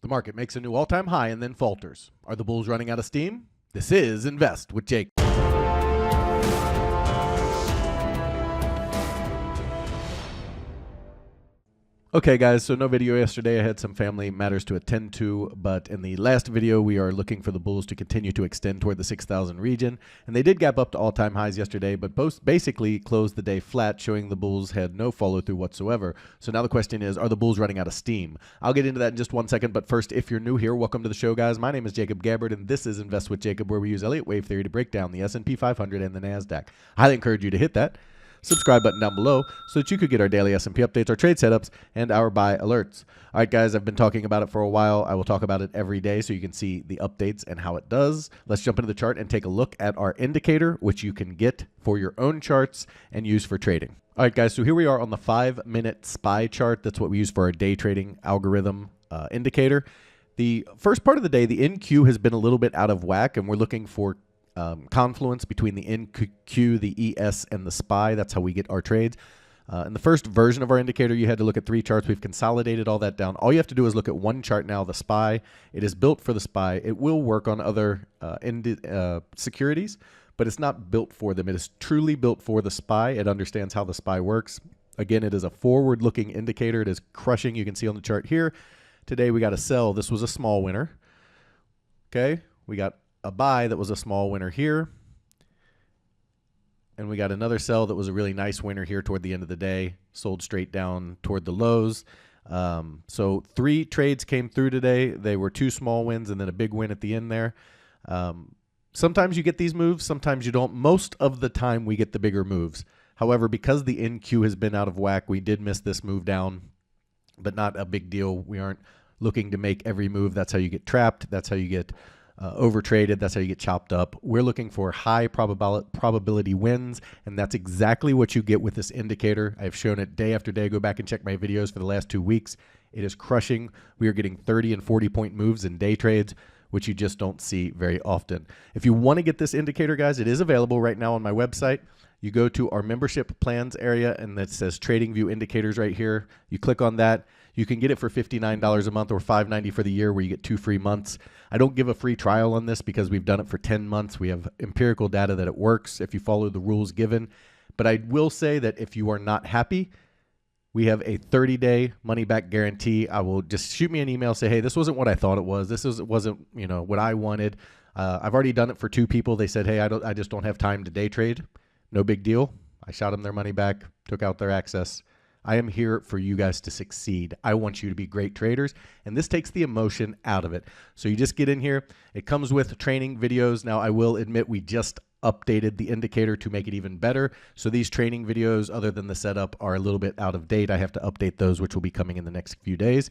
The market makes a new all-time high and then falters. Are the bulls running out of steam? This is Invest with Jake. Okay guys, so no video yesterday. I had some family matters to attend to, but in the last video we are looking for the bulls to continue to extend toward the 6,000 region, and they did gap up to all-time highs yesterday, but both basically closed the day flat, showing the bulls had no follow-through whatsoever. So now the question is, are the bulls running out of steam? I'll get into that in just 1 second, but first, if you're new here, welcome to the show, guys. My name is Jacob Gabbard, and this is Invest with Jacob, where we use Elliott Wave Theory to break down the SP 500 and the NASDAQ. I highly encourage you to hit that subscribe button down below so that you could get our daily S&P updates, our trade setups, and our buy alerts. All right, guys, I've been talking about it for a while. I will talk about it every day so you can see the updates and how it does. Let's jump into the chart and take a look at our indicator, which you can get for your own charts and use for trading. All right, guys, so here we are on the 5-minute SPY chart. That's what we use for our day trading algorithm indicator. The first part of the day, the NQ has been a little bit out of whack, and we're looking for confluence between the NQ, the ES, and the SPY. That's how we get our trades. In the first version of our indicator, you had to look at 3 charts. We've consolidated all that down. All you have to do is look at one chart now, the SPY. It is built for the SPY. It will work on other securities, but it's not built for them. It is truly built for the SPY. It understands how the SPY works. Again, it is a forward-looking indicator. It is crushing. You can see on the chart here. Today, we got a sell. This was a small winner. Okay, we got a buy that was a small winner here, and we got another sell that was a really nice winner here toward the end of the day, sold straight down toward the lows. So 3 trades came through today. They were 2 small wins and then a big win at the end there. Sometimes you get these moves, sometimes you don't. Most of the time we get the bigger moves. However, because the NQ has been out of whack, we did miss this move down, but not a big deal. We aren't looking to make every move. That's how you get trapped. That's how you get overtraded. That's how you get chopped up. We're looking for high probability wins, and that's exactly what you get with this indicator. I've shown it day after day. Go back and check my videos for the last 2 weeks. It is crushing. We are getting 30 and 40 point moves in day trades, which you just don't see very often. If you want to get this indicator, guys, it is available right now on my website. You go to our membership plans area, and it says Trading View Indicators right here. You click on that. You can get it for $59 a month or $5.90 for the year, where you get 2 free months. I don't give a free trial on this because we've done it for 10 months. We have empirical data that it works if you follow the rules given. But I will say that if you are not happy, we have a 30-day money-back guarantee. I will just shoot me an email, say, hey, this wasn't what I thought it was. This wasn't what I wanted. I've already done it for 2 people. They said, hey, I just don't have time to day trade. No big deal. I shot them their money back, took out their access. I am here for you guys to succeed. I want you to be great traders, and this takes the emotion out of it. So you just get in here. It comes with training videos. Now, I will admit we just updated the indicator to make it even better. So these training videos, other than the setup, are a little bit out of date. I have to update those, which will be coming in the next few days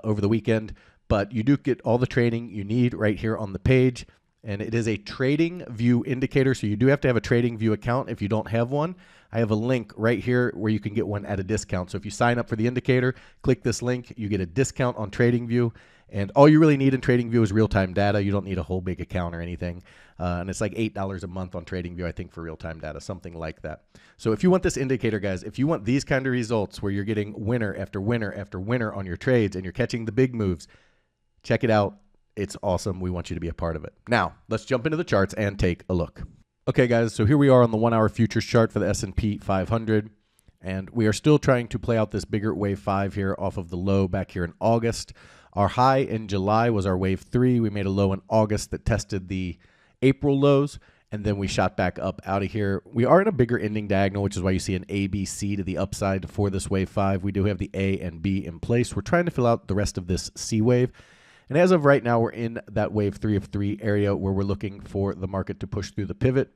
over the weekend. But you do get all the training you need right here on the page. And it is a Trading View indicator, so you do have to have a Trading View account if you don't have one. I have a link right here where you can get one at a discount. So if you sign up for the indicator, click this link, you get a discount on Trading View. And all you really need in Trading View is real-time data. You don't need a whole big account or anything. And it's like $8 a month on Trading View, I think, for real-time data, something like that. So if you want this indicator, guys, if you want these kind of results where you're getting winner after winner after winner on your trades and you're catching the big moves, check it out. It's awesome. We want you to be a part of it. Now, let's jump into the charts and take a look. Okay, guys, so here we are on the 1-hour futures chart for the S&P 500, and we are still trying to play out this bigger wave 5 here off of the low back here in August. Our high in July was our wave 3. We made a low in August that tested the April lows, and then we shot back up out of here. We are in a bigger ending diagonal, which is why you see an A, B, C to the upside for this wave 5. We do have the A and B in place. We're trying to fill out the rest of this C wave. And as of right now, we're in that wave 3 of 3 area where we're looking for the market to push through the pivot.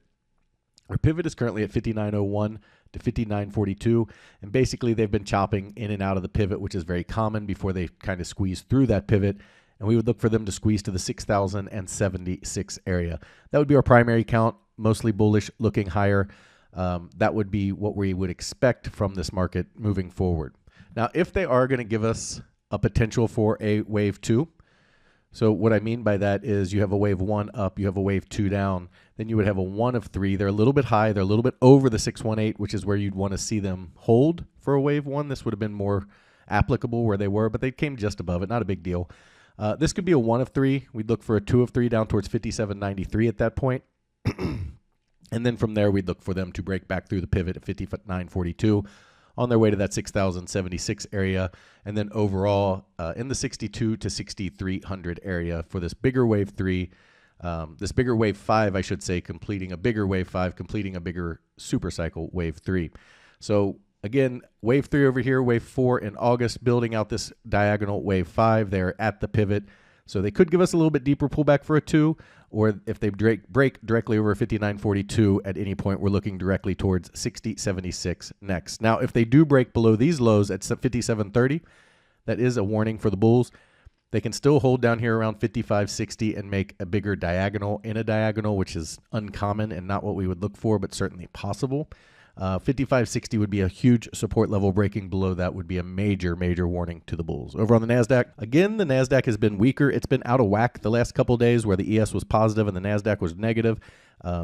Our pivot is currently at 59.01 to 59.42. And basically, they've been chopping in and out of the pivot, which is very common before they kind of squeeze through that pivot. And we would look for them to squeeze to the 6,076 area. That would be our primary count, mostly bullish, looking higher. That would be what we would expect from this market moving forward. Now, if they are going to give us a potential for a wave 2, so what I mean by that is you have a wave 1 up, you have a wave 2 down, then you would have a 1 of 3. They're a little bit high. They're a little bit over the 618, which is where you'd want to see them hold for a wave 1. This would have been more applicable where they were, but they came just above it. Not a big deal. This could be a 1 of 3. We'd look for a 2 of 3 down towards 57.93 at that point. And then from there, we'd look for them to break back through the pivot at 59.42 on their way to that 6,076 area. And then overall in the 62 to 6,300 area for this bigger wave 3, this bigger wave 5, I should say, completing a bigger wave 5, completing a bigger super cycle wave 3. So again, wave 3 over here, wave 4 in August, building out this diagonal wave 5 there at the pivot. So they could give us a little bit deeper pullback for a 2, or if they break directly over 59.42 at any point, we're looking directly towards 60.76 next. Now, if they do break below these lows at 57.30, that is a warning for the bulls. They can still hold down here around 55.60 and make a bigger diagonal in a diagonal, which is uncommon and not what we would look for, but certainly possible. 55.60 would be a huge support level. Breaking below that would be a major, major warning to the bulls. Over on the NASDAQ, again, the NASDAQ has been weaker. It's been out of whack the last couple of days where the ES was positive and the NASDAQ was negative.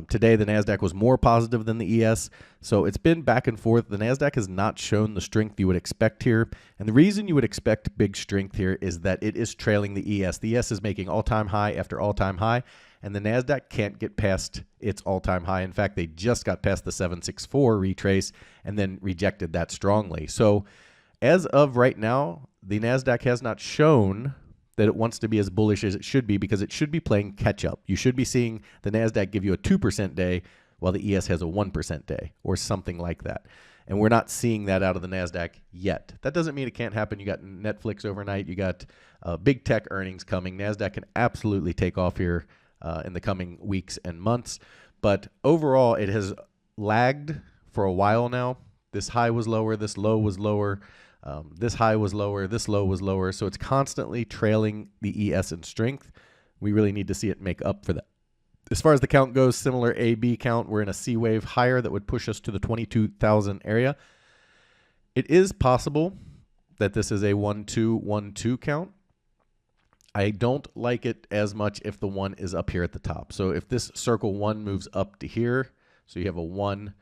Today, the NASDAQ was more positive than the ES, so it's been back and forth. The NASDAQ has not shown the strength you would expect here, and the reason you would expect big strength here is that it is trailing the ES. The ES is making all-time high after all-time high, and the NASDAQ can't get past its all-time high. In fact, they just got past the 764 retrace and then rejected that strongly. So as of right now, the NASDAQ has not shown that it wants to be as bullish as it should be because it should be playing catch-up. You should be seeing the NASDAQ give you a 2% day while the ES has a 1% day or something like that. And we're not seeing that out of the NASDAQ yet. That doesn't mean it can't happen. You got Netflix overnight. You got big tech earnings coming. NASDAQ can absolutely take off here in the coming weeks and months. But overall, it has lagged for a while now. This high was lower. This low was lower. This high was lower. This low was lower. So it's constantly trailing the ES in strength. We really need to see it make up for that. As far as the count goes, similar AB count. We're in a C wave higher that would push us to the 22,000 area. It is possible that this is a 1-2-1-2 count. I don't like it as much if the 1 is up here at the top. So if this circle 1 moves up to here, so you have a 1,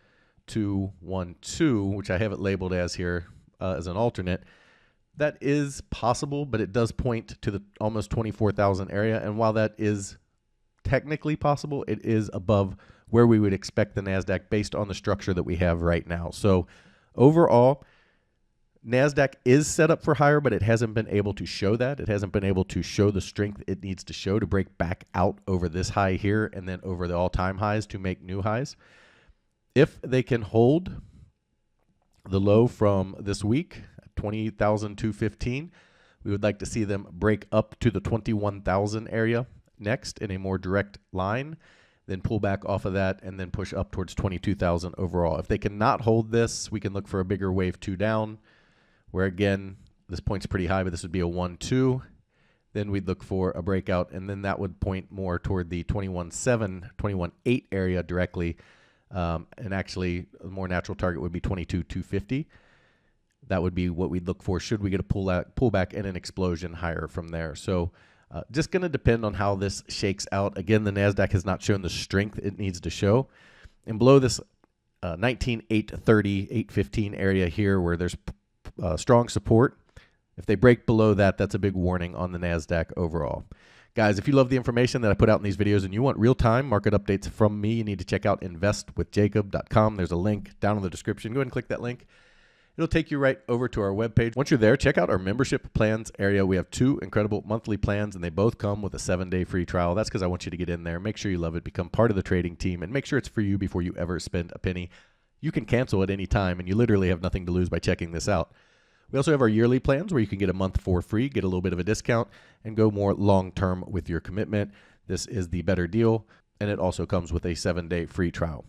2, 1, 2, which I have it labeled as here as an alternate, that is possible, but it does point to the almost 24,000 area. And while that is technically possible, it is above where we would expect the NASDAQ based on the structure that we have right now. So overall, NASDAQ is set up for higher, but it hasn't been able to show that. It hasn't been able to show the strength it needs to show to break back out over this high here and then over the all-time highs to make new highs. If they can hold the low from this week, 20,215, we would like to see them break up to the 21,000 area next in a more direct line, then pull back off of that and then push up towards 22,000 overall. If they cannot hold this, we can look for a bigger wave 2 down, where again, this point's pretty high, but this would be a 1-2. Then we'd look for a breakout, and then that would point more toward the 21.7, 21.8 area directly. And actually, a more natural target would be 22,250. That would be what we'd look for should we get a pullback and an explosion higher from there. So just going to depend on how this shakes out. Again, the NASDAQ has not shown the strength it needs to show. And below this 19,830, 815 area here where there's strong support, if they break below that, that's a big warning on the NASDAQ overall. Guys, if you love the information that I put out in these videos and you want real-time market updates from me, you need to check out investwithjacob.com. There's a link down in the description. Go ahead and click that link. It'll take you right over to our webpage. Once you're there, check out our membership plans area. We have 2 incredible monthly plans, and they both come with a 7-day free trial. That's because I want you to get in there, make sure you love it, become part of the trading team, and make sure it's for you before you ever spend a penny. You can cancel at any time, and you literally have nothing to lose by checking this out. We also have our yearly plans where you can get a month for free, get a little bit of a discount, and go more long-term with your commitment. This is the better deal, and it also comes with a 7-day free trial.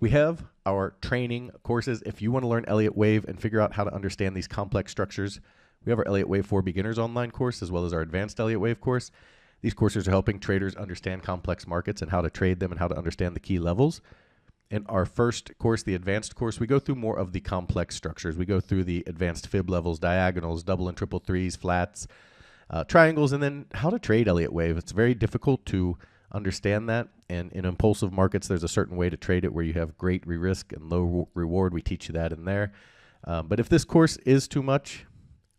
We have our training courses. If you want to learn Elliott Wave and figure out how to understand these complex structures, we have our Elliott Wave for Beginners online course as well as our Advanced Elliott Wave course. These courses are helping traders understand complex markets and how to trade them and how to understand the key levels. In our first course, the advanced course, we go through more of the complex structures. We go through the advanced fib levels, diagonals, double and triple threes, flats, triangles, and then how to trade Elliott Wave. It's very difficult to understand that, and in impulsive markets, there's a certain way to trade it where you have great risk and low reward. We teach you that in there. But if this course is too much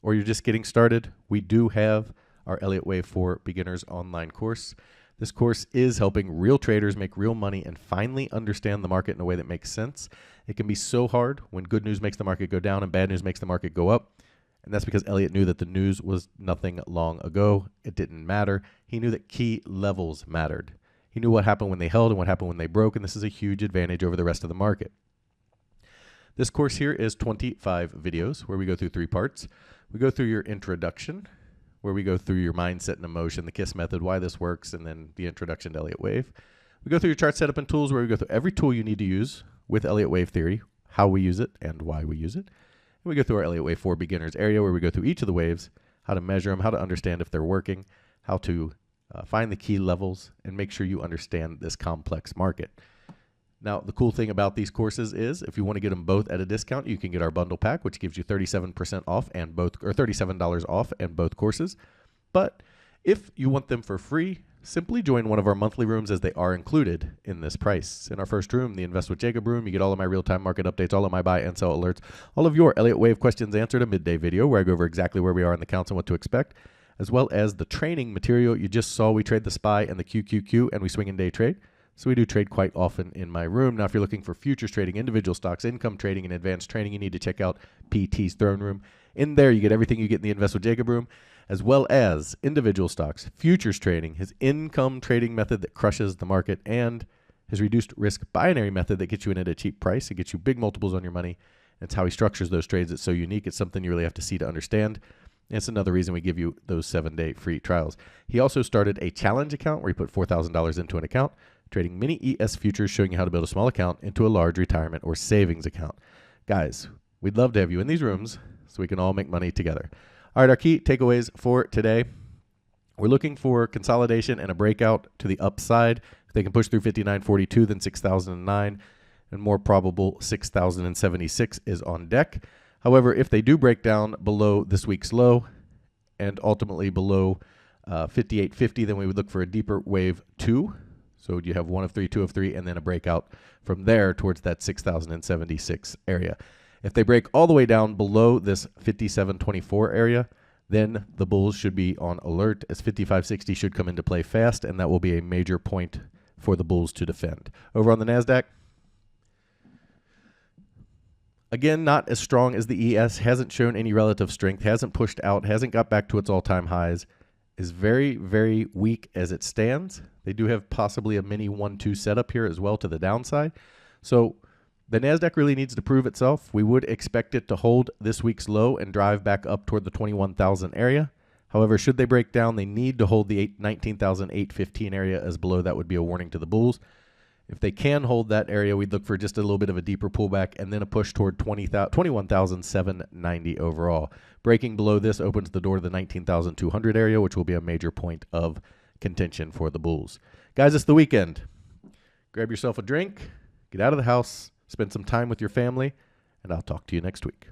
or you're just getting started, we do have our Elliott Wave for Beginners online course. This course is helping real traders make real money and finally understand the market in a way that makes sense. It can be so hard when good news makes the market go down and bad news makes the market go up. And that's because Elliott knew that the news was nothing long ago. It didn't matter. He knew that key levels mattered. He knew what happened when they held and what happened when they broke, and this is a huge advantage over the rest of the market. This course here is 25 videos where we go through 3 parts. We go through your introduction, where we go through your mindset and emotion, the KISS method, why this works, and then the introduction to Elliott Wave. We go through your chart setup and tools, where we go through every tool you need to use with Elliott Wave Theory, how we use it, and why we use it. And we go through our Elliott Wave for Beginners area, where we go through each of the waves, how to measure them, how to understand if they're working, how to find the key levels, and make sure you understand this complex market. Now, the cool thing about these courses is if you want to get them both at a discount, you can get our bundle pack, which gives you 37% off and both, or $37 off and both courses. But if you want them for free, simply join one of our monthly rooms, as they are included in this price. In our first room, the Invest with Jacob room, you get all of my real-time market updates, all of my buy and sell alerts, all of your Elliott Wave questions answered, a midday video where I go over exactly where we are in the counts and what to expect, as well as the training material you just saw. We trade the SPY and the QQQ, and we swing and day trade. So we do trade quite often in my room. Now, if you're looking for futures trading, individual stocks, income trading, and advanced trading, you need to check out PT's Throne Room. In there, you get everything you get in the Invest with Jacob room, as well as individual stocks, futures trading, his income trading method that crushes the market, and his reduced risk binary method that gets you in at a cheap price. It gets you big multiples on your money. It's how he structures those trades. It's so unique. It's something you really have to see to understand. And it's another reason we give you those 7-day free trials. He also started a challenge account where he put $4,000 into an account, trading mini ES futures, showing you how to build a small account into a large retirement or savings account. Guys, we'd love to have you in these rooms so we can all make money together. All right, our key takeaways for today. We're looking for consolidation and a breakout to the upside. If they can push through 59.42, then 6,009, and more probable 6,076 is on deck. However, if they do break down below this week's low and ultimately below 58.50, then we would look for a deeper wave 2. So you have 1 of 3, 2 of 3, and then a breakout from there towards that 6,076 area. If they break all the way down below this 57.24 area, then the bulls should be on alert, as 55.60 should come into play fast, and that will be a major point for the bulls to defend. Over on the NASDAQ, again, not as strong as the ES, hasn't shown any relative strength, hasn't pushed out, hasn't got back to its all-time highs, is very, very weak as it stands. They do have possibly a mini 1-2 setup here as well to the downside. So the NASDAQ really needs to prove itself. We would expect it to hold this week's low and drive back up toward the 21,000 area. However, should they break down, they need to hold the 19,815 area as below. That would be a warning to the bulls. If they can hold that area, we'd look for just a little bit of a deeper pullback and then a push toward 21,790 overall. Breaking below this opens the door to the 19,200 area, which will be a major point of contention for the bulls. Guys, it's the weekend. Grab yourself a drink, get out of the house, spend some time with your family, and I'll talk to you next week.